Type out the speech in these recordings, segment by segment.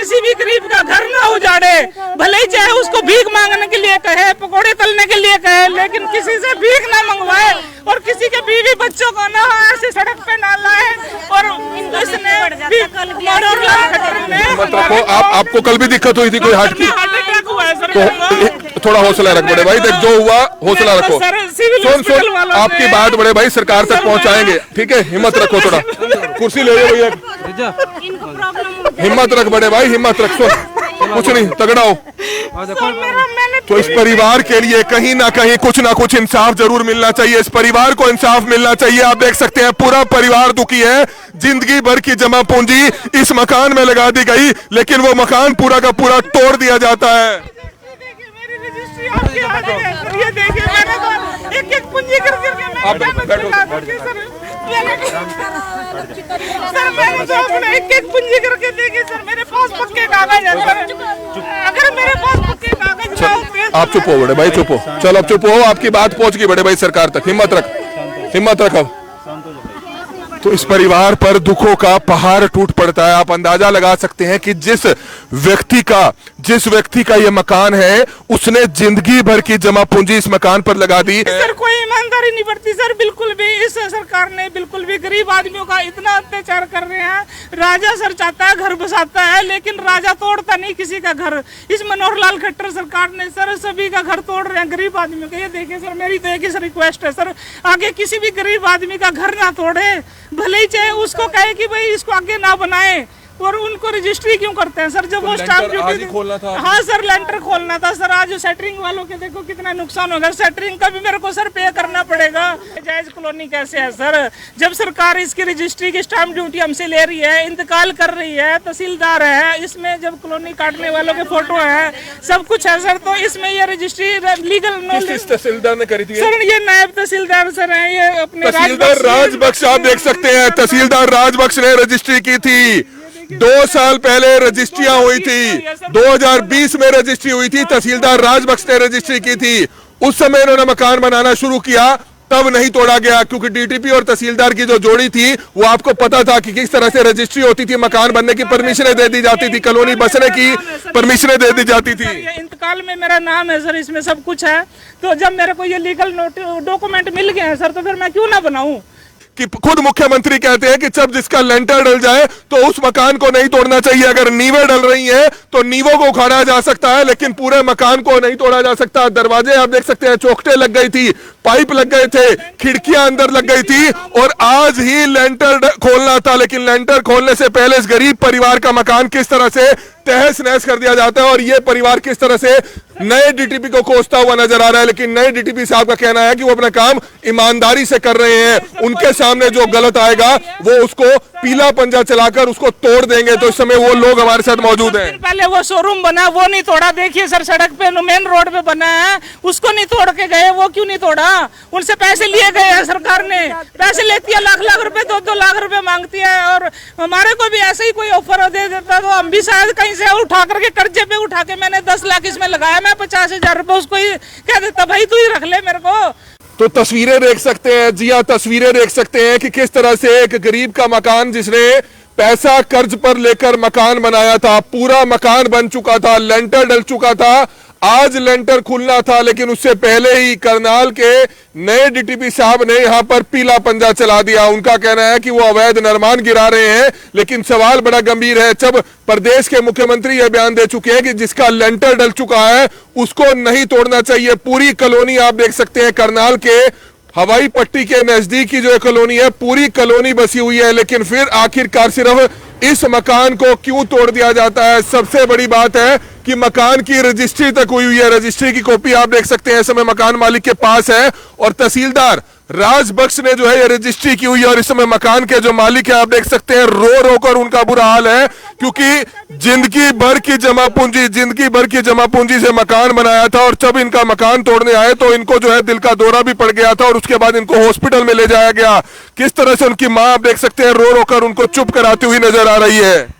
किसी भी गरीब का घर ना उजाड़े, भले ही चाहे उसको भीख मांगने के लिए कहे, पकोड़े तलने के लिए कहे, लेकिन किसी से भीख ना मंगवाए और किसी के बीवी बच्चों को ना ऐसे सड़क पे ना लाए। और मतलब आपको कल भी दिक्कत हुई थी कोई हार्ट की? तो थोड़ा हौसला रख बड़े भाई, देख जो हुआ हौसला रखो। सुन आपकी बात बड़े भाई सरकार तक पहुंचाएंगे, ठीक है? हिम्मत रखो, थोड़ा कुर्सी ले लो भैया, हिम्मत रख बड़े भाई, हिम्मत रख। सुन कुछ नहीं, तगड़ा हो। तो इस परिवार के लिए कहीं ना कहीं कुछ ना कुछ इंसाफ जरूर मिलना चाहिए, इस परिवार को इंसाफ मिलना चाहिए। आप देख सकते हैं पूरा परिवार दुखी है, जिंदगी भर की जमा पूंजी इस मकान में लगा दी गई, लेकिन वो मकान पूरा का पूरा तोड़ दिया जाता है। ये देखिए मैंने तो एक पूंजी करके सर मैंने तो अपने एक पूंजी करके देखी सर, मेरे पास पक्के कागज है सर, अगर मेरे पास पक्के कागज ना होते। आप चुप हो बड़े भाई, चुप हो, चलो अब चुप हो, आपकी बात पहुंच गई बड़े भाई सरकार तक। हिम्मत रख, हिम्मत रख। अब तो इस परिवार पर दुखों का पहाड़ टूट पड़ता है। आप अंदाजा लगा सकते हैं कि जिस व्यक्ति का ये मकान है, उसने जिंदगी भर की जमा पूंजी इस मकान पर लगा दी। सर कोई ईमानदारी नहीं बढ़ती सर, बिल्कुल भी इस सरकार ने बिल्कुल भी गरीब आदमियों का इतना अत्याचार कर रहे हैं। राजा सर चाहता है घर बसाता है, लेकिन राजा तोड़ता नहीं किसी का घर। इस मनोहर लाल खट्टर सरकार ने सर सभी का घर तोड़ रहे हैं गरीब आदमियों का। ये देखिए सर, मेरी तो एक ही रिक्वेस्ट है सर, आगे किसी भी गरीब आदमी का घर ना तोड़े, भले ही चाहे उसको कहे कि भाई इसको आगे ना बनाए। और उनको रजिस्ट्री क्यों करते हैं सर, जब वो स्टाफ ड्यूटी खोलना था। हाँ सर, लेंटर खोलना था सर। आज सेटरिंग वालों के देखो कितना नुकसान होगा, सेटरिंग का भी मेरे को सर पे करना पड़ेगा। जायज कॉलोनी कैसे है सर, जब सरकार इसकी रजिस्ट्री की स्टाम्प ड्यूटी हमसे ले रही है, इंतकाल कर रही है, तहसीलदार है, इसमें जब कॉलोनी काटने वालों के फोटो है, सब कुछ है सर, तो इसमें ये रजिस्ट्री लीगल तहसीलदार ने करी थी सर? ये नायब तहसीलदार सर है, ये अपने तहसीलदार राजबख्श। आप देख सकते हैं तहसीलदार राजबख्श ने रजिस्ट्री की थी। 2 साल पहले रजिस्ट्रियां हुई थी, 2020 में रजिस्ट्री हुई थी, तहसीलदार राजबख्श ने रजिस्ट्री की थी। उस समय इन्होंने मकान बनाना शुरू किया, तब नहीं तोड़ा गया, क्योंकि डीटीपी और तहसीलदार की जो जोड़ी थी वो आपको पता था कि किस तरह से रजिस्ट्री होती थी, मकान बनने की परमिशनें दे दी जाती थी, कॉलोनी बसने की परमिशनें दे दी जाती थी। इंतकाल में मेरा नाम है सर, इसमें सब कुछ है। तो जब मेरे को ये लीगल डॉक्यूमेंट मिल गए हैं सर, तो फिर मैं क्यों ना बनाऊं? कि खुद मुख्यमंत्री कहते हैं कि जब जिसका लेंटर डल जाए तो उस मकान को नहीं तोड़ना चाहिए। अगर नींवें डल रही हैं तो नींवों को उखाड़ा जा सकता है, लेकिन पूरे मकान को नहीं तोड़ा जा सकता। दरवाजे आप देख सकते हैं, चौखटे लग गई थी, पाइप लग गए थे, खिड़कियां अंदर लग गई थी, और आज ही लेंटर खोलना था। लेकिन लेंटर खोलने से पहले इस गरीब परिवार का मकान किस तरह से तहस नहस कर दिया जाता है, और ये परिवार किस तरह से नए डीटीपी को कोसता हुआ नजर आ रहा है। लेकिन नए डीटीपी साहब का कहना है कि वो अपना काम ईमानदारी से कर रहे हैं, उनके सामने जो गलत आएगा वो उसको पीला पंजा चलाकर उसको तोड़ देंगे। तो इस समय वो लोग हमारे साथ मौजूद हैं। पहले वो शोरूम बना, वो नहीं तोड़ा। देखिए सर, सड़क पे मेन रोड पे बना है, उसको नहीं तोड़ के गए। वो क्यों नहीं तोड़ा? उनसे पैसे लिए गए हैं, सरकार ने पैसे लेती है, लाख लाख रुपए, 2-2 लाख रुपए मांगती है। और हमारे को भी ऐसे ही कोई ऑफर दे देता तो हम भी शायद कहीं से उठा करके कर्जे पे उठा के, मैंने 10 लाख इसमें लगाया, मैं 50,000 रुपए उसको ही कह देता भाई तू ही रख ले मेरे को। तो तस्वीरें देख सकते हैं, जी हाँ, तस्वीरें देख सकते हैं कि किस तरह से एक गरीब का मकान, जिसने पैसा कर्ज पर लेकर मकान बनाया था, पूरा मकान बन चुका था, लेंटर डल चुका था, आज लेंटर खुलना था, लेकिन उससे पहले ही करनाल के नए डीटीपी साहब ने यहां पर पीला पंजा चला दिया। उनका कहना है कि वो अवैध निर्माण गिरा रहे हैं, लेकिन सवाल बड़ा गंभीर है। जब प्रदेश के मुख्यमंत्री यह बयान दे चुके हैं कि जिसका लेंटर डल चुका है उसको नहीं तोड़ना चाहिए। पूरी कॉलोनी आप देख सकते हैं, करनाल के हवाई पट्टी के नजदीक की जो कॉलोनी है, पूरी कॉलोनी बसी हुई है, लेकिन फिर आखिरकार सिर्फ इस मकान को क्यों तोड़ दिया जाता है? सबसे बड़ी बात है कि मकान की रजिस्ट्री तक हुई हुई है, रजिस्ट्री की कॉपी आप देख सकते हैं इस समय मकान मालिक के पास है, और तहसीलदार राजबख्श ने जो है ये रजिस्ट्री की हुई है। और इस समय मकान के जो मालिक है आप देख सकते हैं, रो रो कर उनका बुरा हाल है, क्योंकि जिंदगी भर की जमा पूंजी से मकान बनाया था, और जब इनका मकान तोड़ने आए तो इनको जो है दिल का दौरा भी पड़ गया था, और उसके बाद इनको हॉस्पिटल में ले जाया गया। किस तरह से उनकी मां आप देख सकते हैं रो रो कर उनको चुप कराती हुई नजर आ रही है।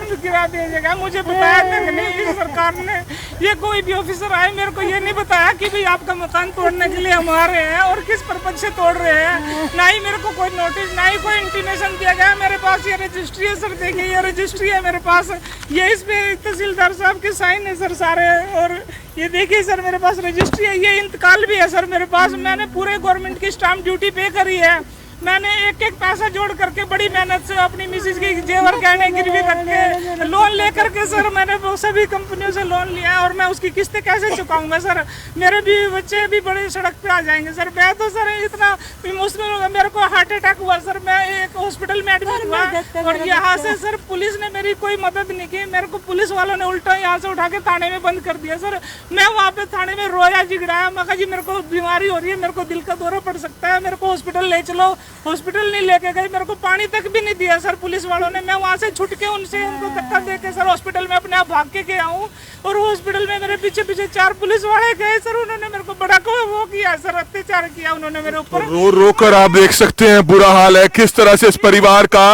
मकान गिरा दीजिएगा। मुझे बताया तक नहीं इस सरकार ने, ये कोई भी ऑफिसर आए मेरे को ये नहीं बताया कि भाई आपका मकान तोड़ने के लिए हम आ रहे हैं और किस पर्पज से तोड़ रहे हैं। ना ही मेरे को कोई नोटिस, ना ही कोई इंटीमेशन दिया गया। मेरे पास ये रजिस्ट्री है सर, देखिए ये रजिस्ट्री है मेरे पास, ये इस पे तहसीलदार साहब के साइन है सर सारे, और ये देखिए सर मेरे पास रजिस्ट्री है, ये इंतकाल भी है सर मेरे पास। मैंने पूरे गवर्नमेंट की स्टाम्प ड्यूटी पे करी है। मैंने एक एक पैसा जोड़ करके बड़ी मेहनत से अपनी मिसेज की जेवर गहने गिरवी रख के लोन लेकर के सर मैंने वो सभी कंपनियों से लोन लिया, और मैं उसकी किस्तें कैसे चुकाऊंगा सर? मेरे भी बच्चे भी बड़े सड़क पे आ जाएंगे सर। मैं तो सर इतना इमोशनल हो गया, मेरे को हार्ट अटैक हुआ सर, मैं एक हॉस्पिटल में एडमिट हुआ, और यहाँ से सर पुलिस ने मेरी कोई मदद नहीं की। मेरे को पुलिस वालों ने उल्टा यहाँ से उठा के थाने में बंद कर दिया सर। मैं वहाँ पे थाने में रोया झिगड़ाया, मैं कहा जी मेरे को बीमारी हो रही है, मेरे को दिल का दौरा पड़ सकता है, मेरे को हॉस्पिटल ले चलो। हॉस्पिटल नहीं लेके गए, मेरे को पानी तक भी नहीं दिया सर पुलिस वालों ने। मैं वहाँ से छुट के उनसे उनको धक्का दे के सर हॉस्पिटल में अपने आप भाग के आऊँ, और हॉस्पिटल में मेरे पीछे पीछे 4 पुलिस वाले गए सर। उन्होंने मेरे को बड़ा वो किया सर, अत्याचार किया उन्होंने मेरे ऊपर। रो रो कर आप देख सकते हैं बुरा हाल है, किस तरह से इस परिवार का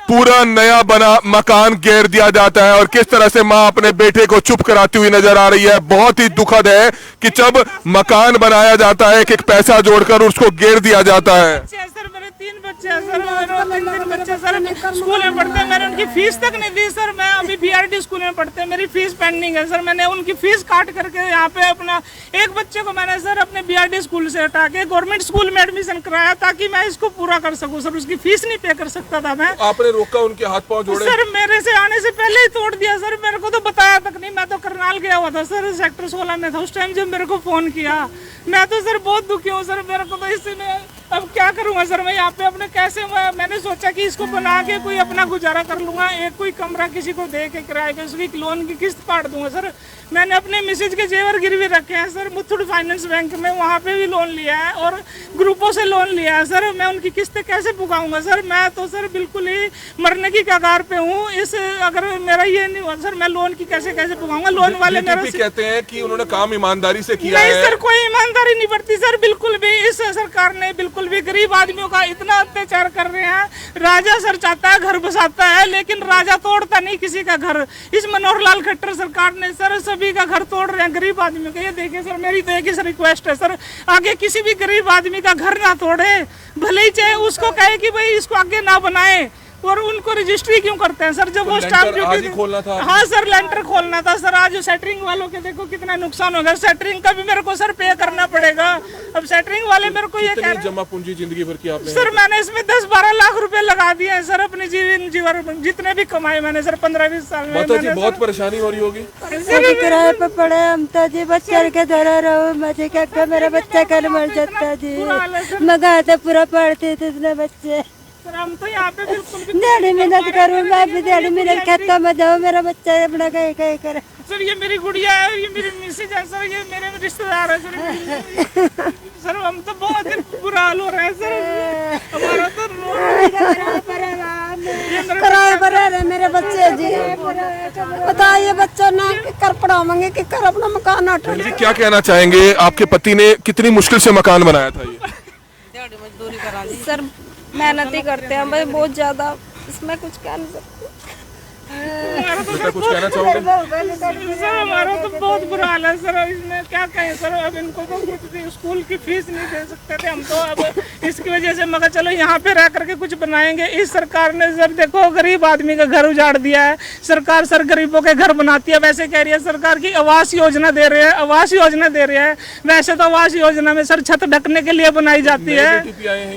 पूरा नया बना मकान घेर दिया जाता है, और किस तरह से माँ अपने बेटे को चुप कराती हुई नजर आ रही है। बहुत ही दुखद है कि जब मकान बनाया जाता है, एक पैसा जोड़कर उसको घेर दिया जाता है। सर मेरे 3 बच्चे हैं सर, मेरे 3 बच्चे सर स्कूल में पढ़ते हैं, मैंने उनकी फीस तक नहीं दी सर। मैं अभी BRD स्कूल में पढ़ते हैं, मेरी फीस पेंडिंग है सर। मैंने उनकी फीस काट करके यहाँ पे अपना एक बच्चे को मैंने सर अपने BRD स्कूल से हटा के गवर्नमेंट स्कूल में एडमिशन कराया, ताकि मैं इसको पूरा कर सकूँ सर। उसकी फीस नहीं पे कर सकता था मैं। आपने रोका, उनके हाथ पांव जोड़े? सर मेरे से आने से पहले ही तोड़ दिया सर, मेरे को तो बताया तक नहीं। मैं तो करनाल गया हुआ था सर, सेक्टर 16 में था उस टाइम जब मेरे को फोन किया। मैं तो सर बहुत दुखी हूँ सर, मेरे को तो इससे मैं अब क्या करूँगा सर? मैं यहाँ पे अपने कैसे मैंने सोचा कि इसको बना के कोई अपना गुजारा कर लूँगा, एक कोई कमरा किसी को दे के किराए पे उसकी लोन की किस्त काट दूंगा सर। मैंने अपने मिसेज के जेवर गिरवी रखे हैं सर मुथूट फाइनेंस बैंक में, वहाँ पे भी लोन लिया है और ग्रुपों से लोन लिया है सर। मैं उनकी किस्तें कैसे चुकाऊंगा सर? मैं तो सर बिल्कुल ही मरने की कगार पे हूँ। इस अगर मेरा ये नहीं हुआ सर, मैं लोन की कैसे चुकाऊंगा? लोन वाले मेरे कहते हैं कि उन्होंने काम ईमानदारी से किया है। नहीं सर, कोई ईमानदारी नहीं बढ़ती सर बिल्कुल भी। इस सरकार ने बिल्कुल भी गरीब आदमियों का इतना अत्याचार कर रहे हैं। राजा सर चाहता है घर बसाता है, लेकिन राजा तोड़ता नहीं किसी का घर। इस मनोहर लाल खट्टर सरकार ने सर सभी का घर तोड़ रहे हैं गरीब आदमियों का। ये देखिए सर, मेरी तो एक ही रिक्वेस्ट है सर, आगे किसी भी गरीब आदमी का घर ना तोड़े, भले ही चाहे उसको कहे कि भाई इसको आगे ना बनाए। और उनको रजिस्ट्री क्यों करते हैं सर? जब वो स्टाम्प ड्यूटी खोलना था। हाँ सर, लेंटर खोलना था सर। आज सेटरिंग वालों के देखो कितना नुकसान हो गया। सेटरिंग का भी मेरे को सर पे करना पड़ेगा। अब सेटरिंग वाले मेरे को ये कह रहे हैं, जमा पूंजी जिंदगी भर की आपने सर मैंने इसमें 10-12 लाख रुपए लगा दिए हैं सर अपने जीवन जितने भी कमाए मैंने सर 15-20 साल में। जी बहुत परेशानी हो रही होगी। किराए पे पड़े हम तो जी, बच्चे के धरा रहो मुझे क्या, मेरा बच्चा कल मर जाता जी। मगा तो पूरा पढ़ते थे इतने बच्चे। हम तो यहाँ पे बिल्कुल भी दिहाड़ी मेहनत करूँ, मैं भी दिहाड़ी मेहनत खेतों में जाऊँ, मेरा बच्चा अपना कहीं कहीं करे। सर ये मेरी गुड़िया है, ये मेरी मिसेज है सर, ये मेरे रिश्तेदार है सर। सर हम तो बहुत ही बुरा हाल हो रहा है सर हमारा तो। किराए पर रह रहे मेरे बच्चे जी, बताइए बच्चों ने कर पढ़ाओगे कि कर अपना मकान हटा। जी क्या कहना चाहेंगे, आपके पति ने कितनी मुश्किल से मकान बनाया था ये? सर मेहनत ही करते हैं भाई बहुत ज्यादा, इसमें कुछ कह नहीं सकते। कुछ कहना चाहोगे? सर हमारा तो बहुत बुरा हाल है सर, इसमें क्या कहें सर। अब इनको तो कुछ भी स्कूल की फीस नहीं दे सकते थे हम तो, अब इसकी वजह से मगर चलो यहाँ पे रह करके कुछ बनाएंगे। इस सरकार ने सर देखो गरीब आदमी का घर उजाड़ दिया है। सरकार सर गरीबों के घर बनाती है, वैसे कह रही है सरकार की आवास योजना दे रहे हैं, आवास योजना दे रहे हैं। वैसे तो आवास योजना में सर छत ढकने के लिए बनाई जाती है।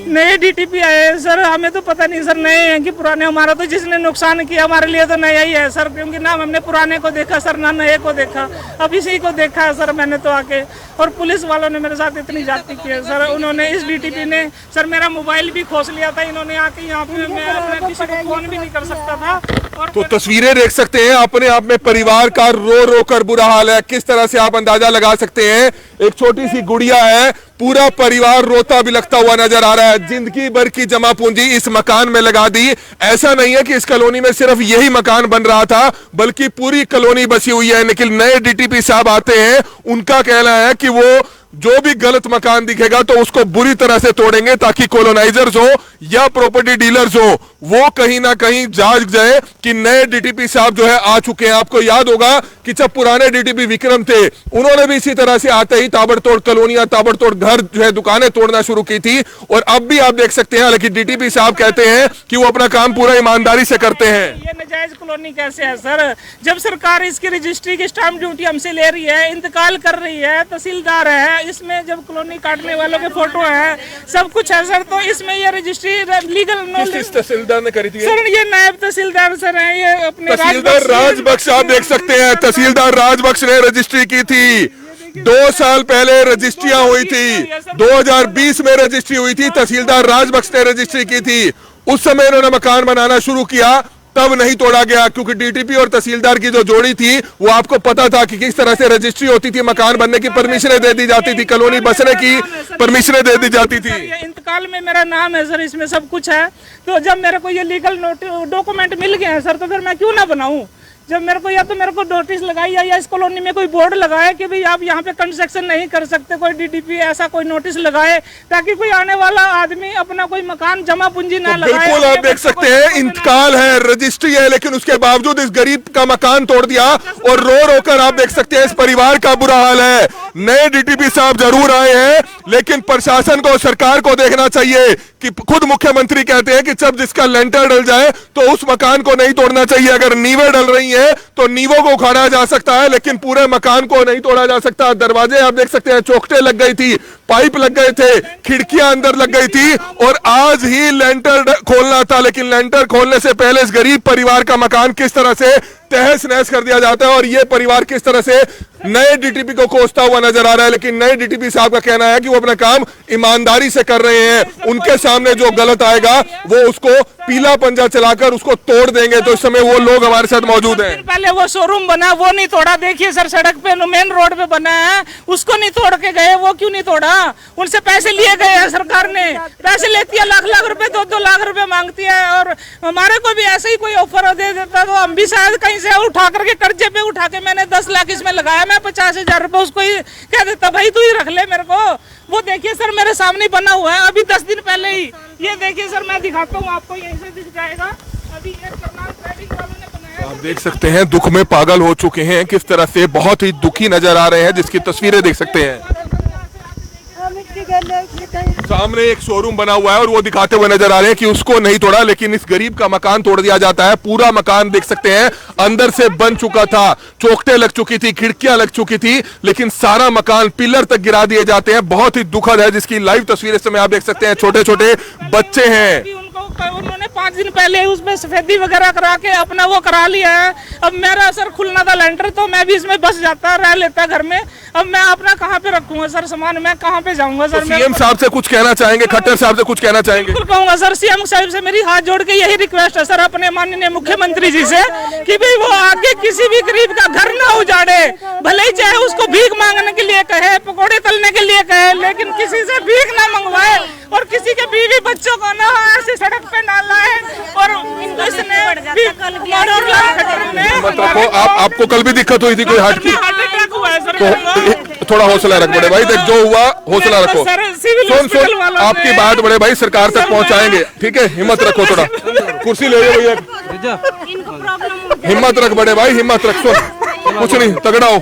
नए DTP आए हैं सर, हमें तो पता नहीं सर नए हैं कि पुराने। हमारा तो जिसने नुकसान किया हमारे लिए तो नया ही है सर, क्योंकि ना हमने पुराने को देखा सर ना नए को देखा, अब इसी को देखा है सर मैंने तो आके। और पुलिस वालों ने मेरे साथ इतनी जाती की है सर, उन्होंने इस DTP ने सर मेरा मोबाइल भी खोस लिया था इन्होंने आके यहाँ पे। मैं अपने किसी को फोन भी नहीं कर सकता था। और तो तस्वीरें देख सकते हैं अपने आप में, परिवार का रो रो कर बुरा हाल है। किस तरह से आप अंदाजा लगा सकते हैं, एक छोटी सी गुड़िया है, पूरा परिवार रोता बिलखता हुआ नजर आ रहा है। जिंदगी भर की जमा पूंजी इस मकान में लगा दी। ऐसा नहीं है कि इस कॉलोनी में सिर्फ यही मकान बन रहा था, बल्कि पूरी कॉलोनी बसी हुई है। लेकिन नए DTP साहब आते हैं, उनका कहना है कि वो जो भी गलत मकान दिखेगा तो उसको बुरी तरह से तोड़ेंगे, ताकि कॉलोनाइजर्स हो या प्रॉपर्टी डीलर्स हो वो कहीं ना कहीं जाग जाए कि नए डीटीपी साहब जो है आ चुके हैं। आपको याद होगा कि जब पुराने डीटीपी विक्रम थे, उन्होंने भी इसी तरह से आते ही ताबड़तोड़ कॉलोनियां, ताबड़तोड़ घर जो है दुकानें तोड़ना शुरू की थी। और अब भी आप देख सकते हैं, हालांकि डीटीपी साहब कहते हैं कि वो अपना काम पूरा ईमानदारी से करते हैं। ये नाजायज कॉलोनी कैसे है सर? जब सरकार इसकी रजिस्ट्री की स्टाम्प ड्यूटी हमसे ले रही है, इंतकाल कर रही है, तहसीलदार है, इसमें जब कॉलोनी काटने वालों के फोटो है, सब कुछ है सर, तो इसमें ये रजिस्ट्री लीगल किस तहसीलदार ने करी थी सर? ये नायब तहसीलदार सर है, ये अपने तहसीलदार राजबख्श। आप देख सकते हैं तहसीलदार राजबख्श ने रजिस्ट्री की थी। 2 साल पहले रजिस्ट्रियां हुई थी, 2020 में रजिस्ट्री हुई थी, तहसीलदार राजबख्श ने रजिस्ट्री की थी। उस समय इन्होंने मकान बनाना शुरू किया, तब नहीं तोड़ा गया, क्योंकि डीटीपी और तहसीलदार की जो जोड़ी थी वो आपको पता था कि किस तरह से रजिस्ट्री होती थी, मकान बनने की परमिशनें दे दी जाती थी, कॉलोनी बसने की परमिशनें दे दी जाती थी। इंतकाल में मेरा नाम है सर, इसमें सब कुछ है। तो जब मेरे को ये लीगल डॉक्यूमेंट मिल गए हैं सर, तो फिर मैं क्यों ना बनाऊं? जब मेरे को या तो मेरे को नोटिस लगाई या इस कॉलोनी में कोई बोर्ड लगाए कि भाई आप यहाँ पे कंस्ट्रक्शन नहीं कर सकते, कोई डीटीपी ऐसा कोई नोटिस लगाए, ताकि कोई आने वाला आदमी अपना कोई मकान जमा पूंजी ना लगाए। बिल्कुल आप देख सकते हैं, इंतकाल है, रजिस्ट्री है, लेकिन उसके बावजूद इस गरीब का मकान तोड़ दिया। और रो रो कर आप देख सकते हैं इस परिवार का बुरा हाल है। नए डीटीपी साहब जरूर आए हैं, लेकिन प्रशासन को, सरकार को देखना चाहिए कि खुद मुख्यमंत्री कहते हैं कि जब जिसका लेंटर डल जाए तो उस मकान को नहीं तोड़ना चाहिए। अगर नींवें डल रही हैं तो नींवों को उखाड़ा जा सकता है, लेकिन पूरे मकान को नहीं तोड़ा जा सकता। दरवाजे आप देख सकते हैं, चौखटे लग गई थी, पाइप लग गए थे, खिड़कियां अंदर लग गई थी, और आज ही लेंटर खोलना था। लेकिन लेंटर खोलने से पहले इस गरीब परिवार का मकान किस तरह से तहस नहस कर दिया जाता है, और ये परिवार किस तरह से नए डीटीपी को कोसता हुआ नजर आ रहा है। लेकिन नए डीटीपी साहब का कहना है कि वो अपना काम ईमानदारी से कर रहे हैं। उनके सामने जो गलत आएगा वो उसको पीला पंजा चलाकर उसको तोड़ देंगे। तो इस समय वो लोग हमारे साथ मौजूद हैं। पहले वो शोरूम बना, वो नहीं तोड़ा। देखिए सर, सड़क पे मेन रोड पे बना है, उसको नहीं तोड़ के गए। वो क्यों नहीं तोड़ा? उनसे पैसे लिए गए हैं, सरकार ने पैसे लेती है, लाख लाख रुपए, 2-2 लाख रुपए मांगती है। और हमारे को भी ऐसे ही कोई ऑफर दे देता तो हम भी शायद कहीं से उठा करके कर्जे पे उठा के, मैंने 10 लाख इसमें लगाया, मैं 50,000 रुपए उसको ही कह देता भाई तू ही रख ले मेरे को। वो देखिए सर, मेरे सामने बना हुआ है, अभी 10 दिन पहले ही। ये देखिए सर, मैं दिखाता हूँ आपको, यहीं से दिख जाएगा। अभी ये करनाल ट्रेडिंग वालों ने बनाया। आप देख सकते हैं दुख में पागल हो चुके हैं, किस तरह से बहुत ही दुखी नजर आ रहे हैं, जिसकी तस्वीरें देख सकते हैं। सामने एक शोरूम बना हुआ है और वो दिखाते हुए नजर आ रहे हैं कि उसको नहीं तोड़ा, लेकिन इस गरीब का मकान तोड़ दिया जाता है। पूरा मकान देख सकते हैं अंदर से बन चुका था, चौखटें लग चुकी थी, खिड़कियां लग चुकी थी, लेकिन सारा मकान पिलर तक गिरा दिए जाते हैं। बहुत ही दुखद है, जिसकी लाइव तस्वीरें इस समय आप देख सकते हैं। छोटे छोटे बच्चे हैं। उन्होंने 5 दिन पहले उसमें सफेदी वगैरह करा के अपना वो करा लिया है। अब मेरा सर खुलना था लेंटर, तो मैं भी इसमें बस जाता, रह लेता घर में। अब मैं अपना कहाँ पे रखूंगा सर सामान, मैं कहाँ पे जाऊंगा सर? सीएम साहब से कुछ कहना चाहेंगे, खट्टर साहब से कुछ कहना चाहेंगे? बिल्कुल कहूंगा सर, सीएम साहब से मेरी हाथ जोड़ के यही रिक्वेस्ट है सर, अपने माननीय मुख्यमंत्री जी से, कि भाई वो आगे किसी भी गरीब का घर ना उजाड़े। भले ही चाहे उसको भीख मांगने के लिए कहे, पकौड़े तलने के लिए कहे, लेकिन किसी से भीख ना मंगवाए, और किसी के बीवी बच्चों को ना ऐसे सड़क पे ना लाए। और आपको कल भी दिक्कत हुई थी कोई हार्ट की? तो थोड़ा हौसला रख बड़े भाई, देख जो हुआ हौसला रखो। सुन आपकी बात बड़े भाई सरकार तक पहुंचाएंगे, ठीक है? हिम्मत रखो, थोड़ा कुर्सी ले लो भैया, हिम्मत रख बड़े भाई, हिम्मत रख। सुन कुछ नहीं, तगड़ा हो।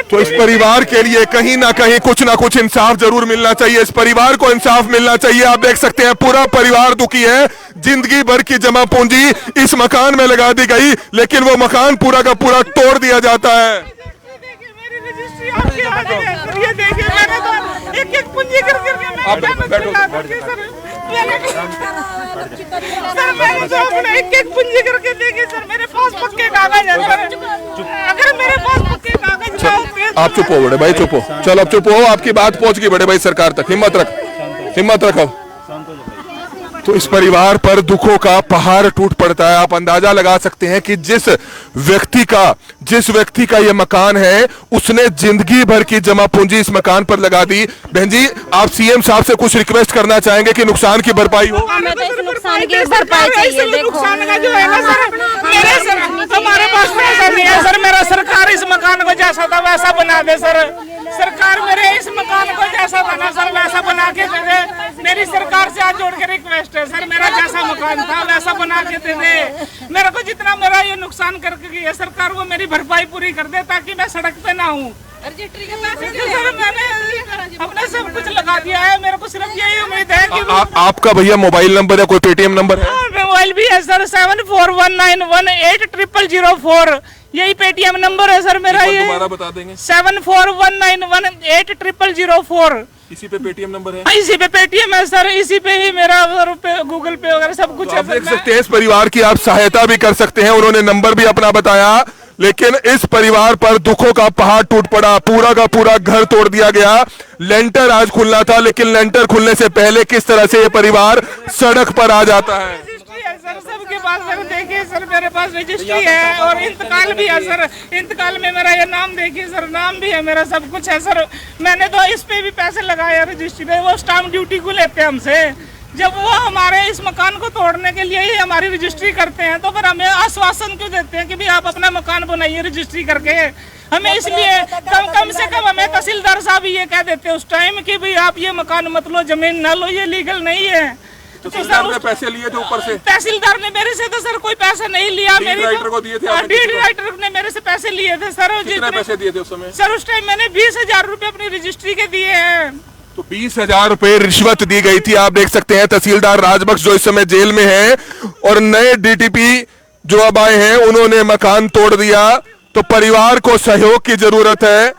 तो इस परिवार के लिए कहीं ना कहीं कुछ ना कुछ इंसाफ जरूर मिलना चाहिए। इस परिवार को इंसाफ मिलना चाहिए। आप देख सकते हैं पूरा परिवार दुखी है। जिंदगी भर की जमा पूंजी इस मकान में लगा दी गई, लेकिन वो मकान पूरा का पूरा तोड़ दिया जाता है। ये देखिए, मैंने तो एक पूंजी कर सर, मैंने तो अपना एक पूंजी करके देखी सर, मेरे पास पक्के कागज है सर। अगर मेरे पास पक्के कागज ना होते। आप चुप हो बड़े भाई, चुप हो, चलो अब चुप हो। आपकी बात पहुंच गई बड़े भाई सरकार तक, हिम्मत रख, हिम्मत रखो। तो इस परिवार पर दुखों का पहाड़ टूट पड़ता है। आप अंदाजा लगा सकते हैं कि जिस व्यक्ति का ये मकान है, उसने जिंदगी भर की जमा पूंजी इस मकान पर लगा दी। बहन जी, आप सीएम साहब से कुछ रिक्वेस्ट करना चाहेंगे कि नुकसान की भरपाई हो? हमें तो इस नुकसान की भरपाई चाहिए। देखो नुकसान का जो है ना सर, मेरे सर हमारे पास पैसा नहीं है सर। मेरा सरकार इस मकान को जैसा था वैसा बना दे सर। सरकार मेरे इस मकान को जैसा था ना सर वैसा बना के दे। मेरी सरकार से हाथ जोड़ के रिक्वेस्ट है सर, मेरा जैसा मकान था वैसा बना के दे दे। मेरे को जितना मेरा ये नुकसान करके गई है सरकार, वो मेरी भरपाई पूरी कर दे ताकि मैं सड़क पे ना हूँ। रजिस्ट्री के पैसे सर मैंने अपना सब कुछ लगा दिया है, मेरे को सिर्फ यही उम्मीद है कि आपका भैया मोबाइल नंबर या कोई पेटीएम नंबर है? मोबाइल भी है सर, 7419180004 यही पेटीएम नंबर है सर मेरा। ये दोबारा बता देंगे? 7419180004 इसी पे पेटीएम नंबर है? इसी पे पेटीएम है सर, इसी पे ही मेरा गूगल पे वगैरह सब कुछ है। आप देख सकते हैं इस परिवार की आप सहायता भी कर सकते हैं। उन्होंने नंबर भी अपना बताया, लेकिन इस परिवार पर दुखों का पहाड़ टूट पड़ा। पूरा का पूरा घर तोड़ दिया गया। लेंटर आज खुलना था, लेकिन लेंटर खुलने से पहले किस तरह से ये परिवार सड़क पर आ जाता है। रजिस्ट्री है सर सबके पास सर, देखिए सर मेरे पास रजिस्ट्री है और इंतकाल भी है सर। इंतकाल में मेरा ये नाम देखिए सर, नाम भी है मेरा, सब कुछ है सर। मैंने तो इस पे भी पैसे लगाए रजिस्ट्री पे, वो स्टाम्प ड्यूटी को लेते हैं हमसे। जब वो हमारे इस मकान को तोड़ने के लिए ही हमारी रजिस्ट्री करते हैं, तो फिर हमें आश्वासन क्यों देते हैं कि भाई आप अपना मकान बनाइए रजिस्ट्री करके। हमें इसलिए कम से कम हमें तहसीलदार साहब ये कह देते उस टाइम कि भाई आप ये मकान मत लो, जमीन ना लो, ये लीगल नहीं है। तो तहसीलदार ने पैसे लिए थे ऊपर से? तहसीलदार ने मेरे से तो सर कोई पैसा नहीं लिया। डीड राइटर को दिए थे? डीड राइटर ने मेरे से पैसे लिए थे सर। कितने पैसे दिए थे उस समय? सर उस टाइम मैंने 20,000 रुपए अपनी रजिस्ट्री के दिए हैं। तो 20,000 रुपए रिश्वत दी गई थी। आप देख सकते हैं तहसीलदार राजबख्श जो इस समय जेल में है, और नए डीटीपी जो अब आए हैं उन्होंने मकान तोड़ दिया। तो परिवार को सहयोग की जरूरत है।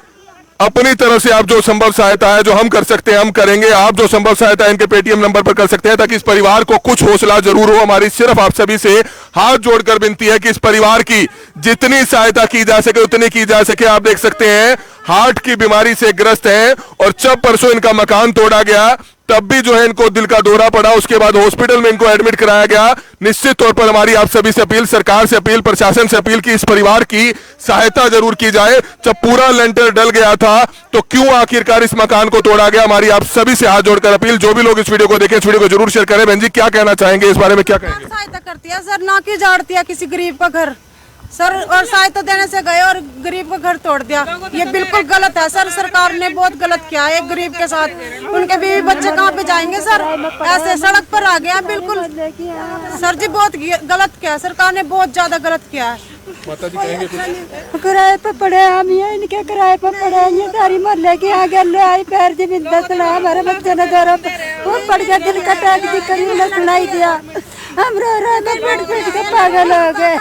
अपनी तरफ से आप जो संभव सहायता है, जो हम कर सकते हैं हम करेंगे। आप जो संभव सहायता है इनके पेटीएम नंबर पर कर सकते हैं, ताकि इस परिवार को कुछ हौसला जरूर हो। हमारी सिर्फ आप सभी से हाथ जोड़कर विनती है कि इस परिवार की जितनी सहायता की जा सके उतनी की जा सके। आप देख सकते हैं हार्ट की बीमारी से ग्रस्त हैं, और जब परसों इनका मकान तोड़ा गया तब भी जो है इनको दिल का दौरा पड़ा। उसके बाद हॉस्पिटल में इनको एडमिट कराया गया। निश्चित तौर पर हमारी आप सभी से अपील, सरकार से अपील, प्रशासन से अपील कि इस परिवार की सहायता जरूर की जाए। जब पूरा लेंटर डल गया था तो क्यों आखिरकार इस मकान को तोड़ा गया? हमारी आप सभी से हाथ जोड़कर अपील, जो भी लोग इस वीडियो को देखें इस वीडियो को जरूर शेयर करें। बहन जी क्या कहना चाहेंगे इस बारे में, क्या कहेंगे? सहायता करती है सर, ना कि उजाड़ती है किसी गरीब का घर सर, और सहायता देने से गए और गरीब का घर तोड़ दिया। ये बिल्कुल गलत है सर, सरकार ने बहुत गलत किया है एक गरीब के साथ। उनके बीवी बच्चे कहाँ पे जाएंगे सर? ऐसे सड़क पर आ गया बिल्कुल सर जी, बहुत गलत किया है सरकार ने, बहुत ज्यादा गलत किया है। माता जी कहेंगे कुछ? किराए पे पड़े हम, ये इनके किराए पे पड़े, ये सारी मोहल्ले की आगे आई पैर जमींदा सुना। हमारे बच्चे ने दौरा वो पड़ गया, दिल का टैक जी करी ने सुनाई दिया। हम रो रहे थे, पीट पीट के पागल हो गए।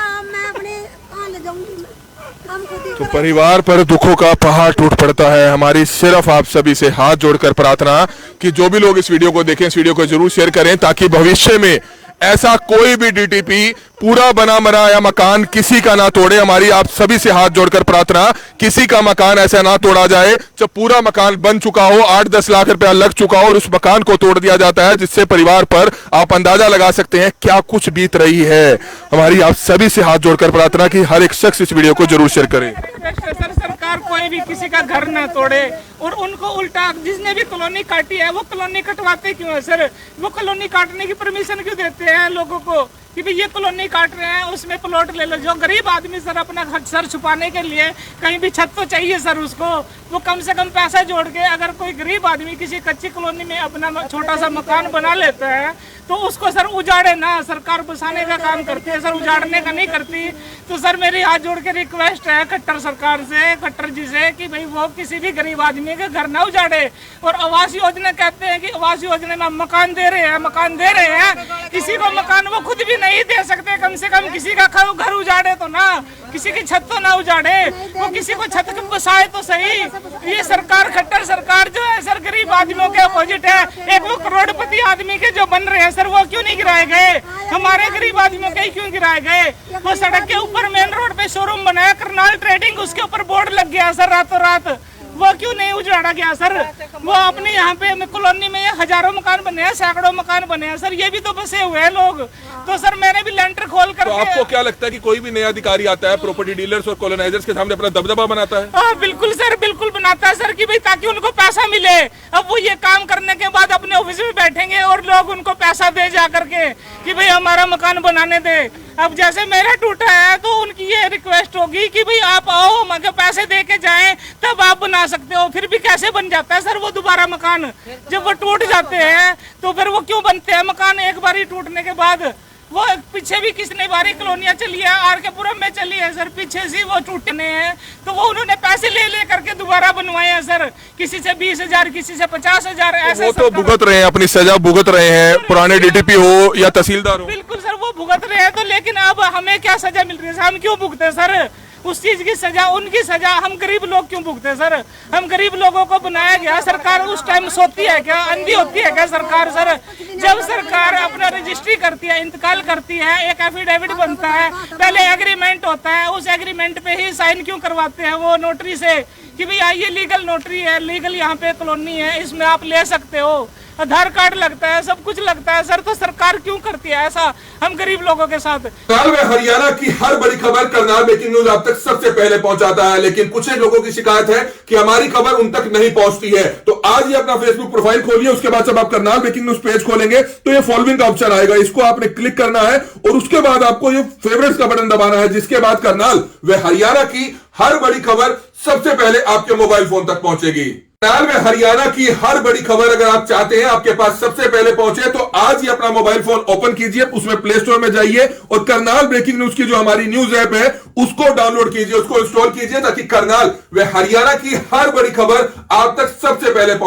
तो परिवार पर दुखों का पहाड़ टूट पड़ता है। हमारी सिर्फ आप सभी से हाथ जोड़कर प्रार्थना कि जो भी लोग इस वीडियो को देखें इस वीडियो को जरूर शेयर करें, ताकि भविष्य में ऐसा कोई भी डीटीपी पूरा बना बनाया मकान किसी का ना तोड़े। हमारी आप सभी से हाथ जोड़कर प्रार्थना, किसी का मकान ऐसा ना तोड़ा जाए जब पूरा मकान बन चुका हो, 8-10 लाख रुपया लग चुका हो और उस मकान को तोड़ दिया जाता है, जिससे परिवार पर आप अंदाजा लगा सकते हैं क्या कुछ बीत रही है। हमारी आप सभी से हाथ जोड़कर प्रार्थना कि हर एक शख्स इस वीडियो को जरूर शेयर करें। सर सरकार कोई भी किसी का घर ना तोड़े, और उनको उल्टा जिसने भी कॉलोनी काटी है वो कॉलोनी कटवाते क्यों है सर? वो कॉलोनी काटने की परमिशन क्यों देते हैं लोगों को कि भाई ये कॉलोनी काट रहे हैं उसमें प्लॉट ले लो? जो गरीब आदमी सर अपना सर छुपाने के लिए कहीं भी छत तो चाहिए सर उसको, वो कम से कम पैसा जोड़ के अगर कोई गरीब आदमी किसी कच्ची कॉलोनी में अपना छोटा सा मकान बना लेता है तो उसको सर उजाड़े ना। सरकार बसाने का काम करती है सर, उजाड़ने का नहीं करती। तो सर मेरी हाथ जोड़ के रिक्वेस्ट है खट्टर सरकार से, खट्टर जी से, कि भाई वो किसी भी गरीब आदमी के घर ना उजाड़े। और आवास योजना कहते हैं कि आवास योजना में मकान दे रहे हैं, मकान दे रहे हैं, किसी को मकान वो खुद भी नहीं दे सकते। कम से कम किसी का घर उजाड़े तो ना, किसी की छत तो ना उजाड़े, वो किसी को छत बसाए तो सही। ये सरकार, खट्टर सरकार जो है सर गरीब आदमियों के अपोजिट है। एक वो करोड़पति आदमी के जो बन रहे हैं सर वो क्यों नहीं गिराए गए? हमारे गरीब आदमियों के क्यों गिराए गए? वो सड़क के ऊपर मेन रोड पे शोरूम बनाया करनाल ट्रेडिंग, उसके ऊपर बोर्ड लग गया सर रातों रात, वो क्यों नहीं उजाड़ा गया सर? वो अपने यहाँ पे कॉलोनी में हजारों मकान बने हैं, सैकड़ों मकान बने हैं सर, ये भी तो बसे हुए हैं लोग। तो सर मैंने भी लेंटर खोल कर। तो आपको क्या लगता है कि कोई भी नया अधिकारी आता है प्रॉपर्टी डीलर्स और कॉलोनाइजर्स के सामने अपना दबदबा बनाता है? हाँ बिल्कुल सर, बिल्कुल बनाता है सर, कि भाई ताकि उनको पैसा मिले। अब वो ये काम करने के बाद अपने ऑफिस में बैठेंगे और लोग उनको पैसा दे जा करके कि भाई हमारा मकान बनाने दे। अब जैसे मेरा टूटा है तो उनकी ये रिक्वेस्ट होगी कि भाई आप आओ, मगर पैसे दे के जाएं तब आप बना सकते हो। फिर भी कैसे बन जाता है सर वो दोबारा मकान? जब वो टूट जाते हैं तो फिर वो क्यों बनते हैं मकान? एक बार ही टूटने के बाद वो पीछे भी किसने बारी कॉलोनियां चली है, आर के पुरम में चली है सर, पीछे से वो टूटने हैं तो वो उन्होंने पैसे ले करके दोबारा बनवाए हैं सर, किसी से 20,000 किसी से 50,000 ऐसे। वो तो भुगत रहे हैं, अपनी सजा भुगत रहे हैं, पुराने डीटीपी हो या तहसीलदार हो। बिल्कुल सर वो भुगत रहे हैं तो, लेकिन अब हमें क्या सजा मिल रही है? हम क्यों भुगते हैं सर उस चीज की सजा? उनकी सजा हम गरीब लोग क्यों भुगते हैं सर? हम गरीब लोगों को बनाया गया, सरकार उस टाइम सोती है क्या, अंधी होती है क्या सरकार? सर जब सरकार अपना रजिस्ट्री करती है, इंतकाल करती है, एक एफिडेविट बनता है, पहले एग्रीमेंट होता है, उस एग्रीमेंट पे ही साइन क्यों करवाते हैं वो नोटरी से कि भाई ये लीगल नोटरी है, लीगल यहाँ पे कॉलोनी है, इसमें आप ले सकते हो, आधार कार्ड लगता है, सब कुछ लगता है सर, तो सरकार क्यों करती है ऐसा हम गरीब लोगों के साथ? करनाल में हरियाणा की हर बड़ी खबर करनाल ब्रेकिंग न्यूज आप तक सबसे पहले पहुंचाता है, लेकिन कुछ एक लोगों की शिकायत है कि हमारी खबर उन तक नहीं पहुंचती है। तो आज ही अपना फेसबुक प्रोफाइल खोलिए, उसके बाद जब आप करनाल ब्रेकिंग न्यूज पेज खोलेंगे तो ये फॉलोइंग का ऑप्शन आएगा, इसको आपने क्लिक करना है और उसके बाद आपको ये फेवरेट्स का बटन दबाना है, जिसके बाद करनाल व हरियाणा की हर बड़ी खबर सबसे पहले आपके मोबाइल फोन तक पहुंचेगी। करनाल में हरियाणा की हर बड़ी खबर अगर आप चाहते हैं आपके पास सबसे पहले पहुंचे तो आज ही अपना मोबाइल फोन ओपन कीजिए, उसमें प्ले स्टोर में जाइए और करनाल ब्रेकिंग न्यूज की जो हमारी न्यूज ऐप है उसको डाउनलोड कीजिए, उसको इंस्टॉल कीजिए, ताकि करनाल व हरियाणा की हर बड़ी खबर आप तक सबसे पहले पहुंचे।